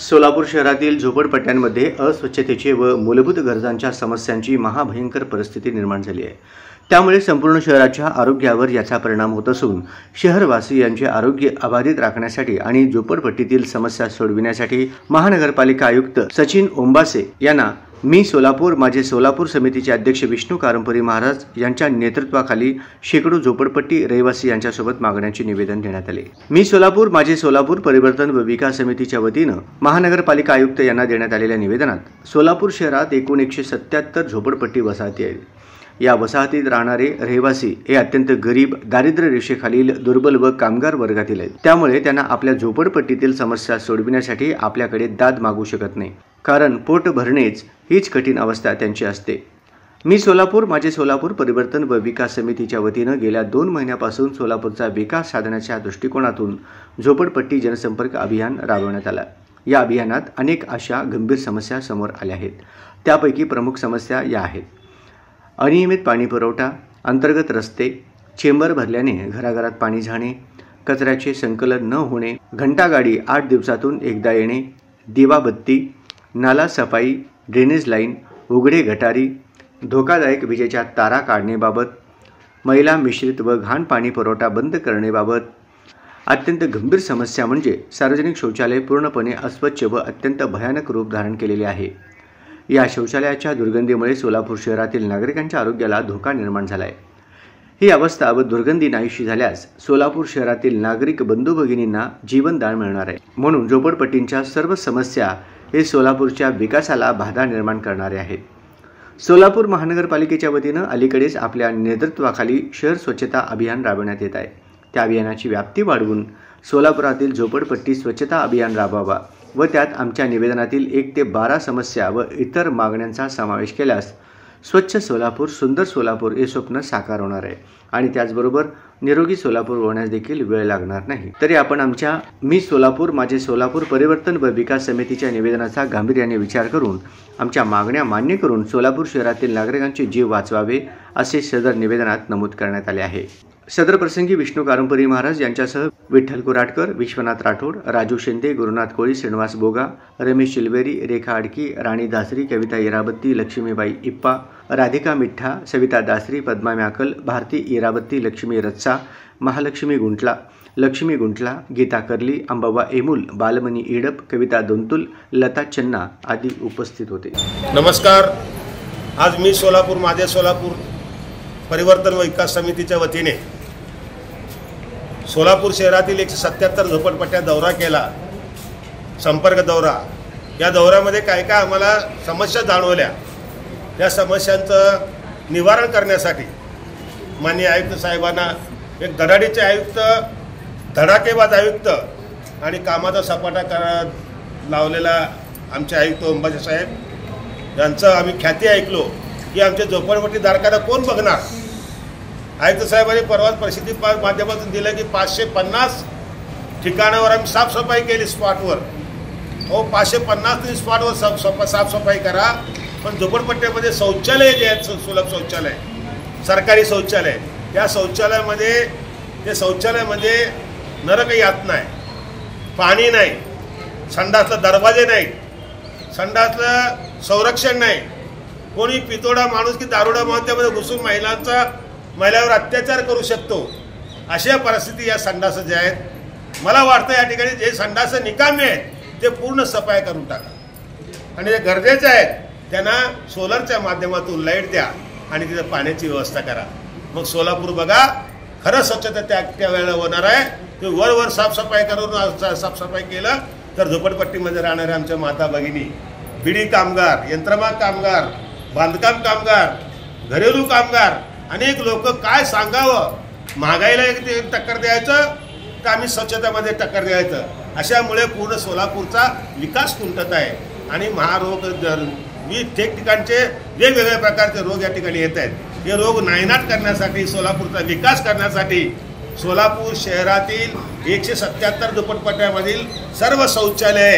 सोलापूर शहरातील झोपडपट्ट्यांमध्ये अस्वच्छतेचे व मूलभूत गरजांच्या समस्यांची महाभयंकर परिस्थिती निर्माण झाली आहे। त्यामुळे संपूर्ण शहराच्या आरोग्यावर याचा परिणाम होत असून शहरवासियांचे आरोग्य अबाधित राखण्यासाठी आणि झोपडपट्टीतील समस्या सोडविण्यासाठी महानगरपालिका आयुक्त सचिन ओंबासे यांना मी सोलापूर माझे सोलापूर समितीचे अध्यक्ष विष्णू कारंपुरी महाराज यांच्या नेतृत्वाखाली शेकडो झोपडपट्टी रहिवासी यांच्यासोबत मागण्यांचे निवेदन देण्यात आले। मी सोलापूर माझे सोलापूर परिवर्तन व विकास समितीच्या वतीने महानगरपालिका आयुक्त यांना देण्यात आलेल्या निवेदनात सोलापूर शहरात एकूण 177 झोपडपट्टी वसाहती आहेत। या वसाहतीत राहणारे रहिवासी हे अत्यंत गरीब, दारिद्र्य रेषेखालील, दुर्बल व कामगार वर्गातील आहेत। त्यामुळे त्यांना आपल्या झोपडपट्टीतील समस्या सोडविण्यासाठी आपल्याकडे दाद मागू शकत नाही, कारण पोट भरणेच हीच कठीण अवस्था त्यांची असते। मी सोलापूर माझे सोलापूर परिवर्तन व विकास समितीच्या वतीने गेल्या 2 महिन्यापासून सोलापूरचा विकास साधण्याच्या दृष्टिकोनातून झोपडपट्टी जनसंपर्क अभियान राबवण्यात आला। या अभियानात अनेक अशा गंभीर समस्या समोर आल्या आहेत। त्यापैकी प्रमुख समस्या या आहेत: अनियमित पाणी पुरवठा, अंतर्गत रस्ते, चेंबर भरल्याने घराघरात पाणी जाणे, कचऱ्याचे संकलन न होणे, घंटागाडी 8 दिवसातून एकदा येणे, दिवाबत्ती, नाला सफाई, ड्रेनेज लाईन, उघडे गटारी, धोकादायक विजेच्या तारा काढण्याबाबत, मैला मिश्रित व घाण पाणी पुरवठा बंद करण्याबाबत। अत्यंत गंभीर समस्या म्हणजे सार्वजनिक शौचालय पूर्णपणे अस्वच्छ व अत्यंत भयानक रूप धारण केलेले आहे। या शौचालयाच्या दुर्गंधीमुळे सोलापूर शहरातील नागरिकांच्या आरोग्याला धोका निर्माण झाला आहे। ही अवस्था व दुर्गंधी नाहीशी झाल्यास सोलापूर शहरातील नागरिक बंधू भगिनींना जीवनदान मिळणार आहे। म्हणून झोपडपट्टींच्या सर्व समस्या हे सोलापूरच्या विकासाला बाधा निर्माण करणारे आहेत। सोलापूर महानगरपालिकेच्या वतीने अलीकडेच आपल्या नेतृत्वाखाली शहर स्वच्छता अभियान राबवण्यात येत आहे। त्या अभियानाची व्याप्ती वाढवून सोलापुरातील झोपडपट्टी स्वच्छता अभियान राबवावा व त्यात आमच्या निवेदनातील 1 ते 12 समस्या व इतर मागण्यांचा समावेश केल्यास स्वच्छ सोलापूर, सुंदर सोलापूर हे स्वप्न साकार होणार आहे आणि त्याचबरोबर निरोगी सोलापूर होण्यास देखील वेळ लागणार नाही। तरी आपण आमच्या मी सोलापूर माझे सोलापूर परिवर्तन व विकास समितीच्या निवेदनाचा गांभीर्याने विचार करून आमच्या मागण्या मान्य करून सोलापूर शहरातील नागरिकांचे जीव वाचवावे असे सदर निवेदनात नमूद करण्यात आले आहे। सदर प्रसंगी विष्णू कारंपुरी महाराज यांच्यासह विठ्ठल कुराटकर, विश्वनाथ राठोड, राजू शिंदे, गुरुनाथ कोळी, श्रीनिवास बोगा, रमेश चिलवेरी, रेखा आडकी, राणी दासरी, कविता इराबत्ती, लक्ष्मीबाई इप्पा, राधिका मिठ्ठा, सविता दासरी, पद्मा म्याकल, भारती इराबत्ती, लक्ष्मी रच्चा, महालक्ष्मी गुंटला, लक्ष्मी गुंटला, गीता करली, अंबाबा एमुल, बालमणी इडप, कविता दोंतुल, लता चन्ना आदी उपस्थित होते। नमस्कार। आज मी सोलापूर माझे सोलापूर परिवर्तन व विकास समितीच्या वतीने सोलापूर शहरातील 177 झोपडपट्ट्या दौरा केला, संपर्क दौरा। या दौऱ्यामध्ये काय काय आम्हाला समस्या जाणवल्या, त्या समस्यांचं निवारण करण्यासाठी माननीय आयुक्त साहेबांना एक धडाडीचे आयुक्त, धडाकेबाज आयुक्त आणि कामाचा सपाटा लावलेला आमचे आयुक्त ओंबासे साहेब यांचं आम्ही ख्याती ऐकलो की आमच्या झोपडपट्टी धारकांना कोण बघणार। आयुक्त साहेबांनी परवाच प्रसिद्धी माध्यमातून दिलं की 550 ठिकाणावर आम्ही साफसफाई केली स्पॉटवर। हो, 550 स्पॉटवर साफसफाई करा, पण झोपडपट्ट्यामध्ये शौचालय जे आहेत, सुलभ शौचालय, सरकारी शौचालय, त्या शौचालयामध्ये नरक यातना आहे, पाणी नाही, संडासला दरवाजे नाही, संडासला संरक्षण नाही, कोणी पितोडा माणूस की दारुडा माणूस त्यामध्ये घुसून महिलावर अत्याचार करू शकतो। अशा परिस्थिती या संडास जे आहेत, मला वाटतं या ठिकाणी जे संडास निकामी आहेत ते पूर्ण सफाई करून टाका आणि जे गरजेचे आहेत त्यांना सोलरच्या माध्यमातून लाईट द्या आणि तिथे पाण्याची व्यवस्था करा। मग सोलापूर बघा खरं स्वच्छता त्या वेळेला होणार आहे। ते वर साफसफाई करून साफसफाई केलं तर झोपडपट्टीमध्ये राहणाऱ्या आमच्या माता भगिनी, बिडी कामगार, यंत्रमाग कामगार, बांधकाम कामगार, घरेलू कामगार, अनेक लोक काय सांगावं, महागाईला टक्कर द्यायचं का आम्ही स्वच्छतेमध्ये टक्कर द्यायचं, अशामुळे पूर्ण सोलापूरचा विकास खुंटत आहे आणि महारोग ठिकठिकाणचे वेगवेगळ्या प्रकारचे रोग या ठिकाणी येत आहेत। हे रोग नायनाट करण्यासाठी, सोलापूरचा विकास करण्यासाठी सोलापूर शहरातील 177 झोपडपट्ट्यामधील सर्व शौचालय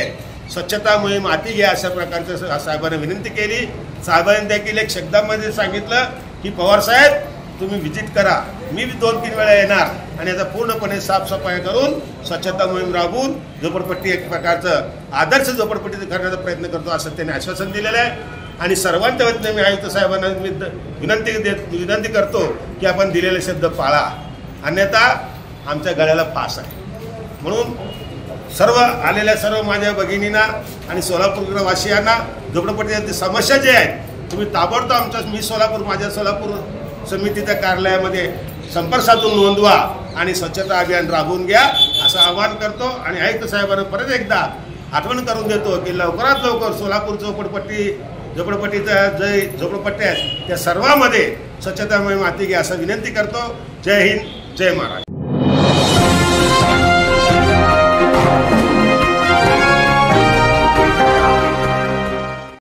स्वच्छता मोहीम हाती घ्या अशा प्रकारचं साहेबांना विनंती केली। साहेबांनी देखील एक शब्दामध्ये सांगितलं की पवार साहेब तुम्ही व्हिजिट करा, मी 2-3 वेळा येणार आणि याचा पूर्णपणे साफसफाई करून स्वच्छता मोहीम राबवून झोपडपट्टी एक प्रकारचं आदर्श झोपडपट्टी करण्याचा प्रयत्न करतो असं त्यांनी आश्वासन दिलेलं आहे। आणि सर्वांच्या वतीने मी आयुक्त साहेबांना विनंती करतो की आपण दिलेले शब्द पाळा, अन्यथा आमच्या गळ्याला फास आहे। म्हणून सर्व माझ्या भगिनींना आणि सोलापूरवासियांना झोपडपट्टीच्या समस्या जे आहेत तुम्ही ताबडतोब माझ्या सोलापूर समितीच्या कार्यालयामध्ये संपर्क साधून नोंदवा आणि स्वच्छता अभियान राबवून घ्या असं आवाहन करतो। आणि आयुक्त साहेबांना परत एकदा आठवण करून देतो की लवकरात लवकर सोलापूर झोपडपट्टीच्या जे झोपडपट्ट्या आहेत त्या सर्वांमध्ये स्वच्छता मोहीम हाती घ्या असं विनंती करतो। जय हिंद, जय महाराष्ट्र।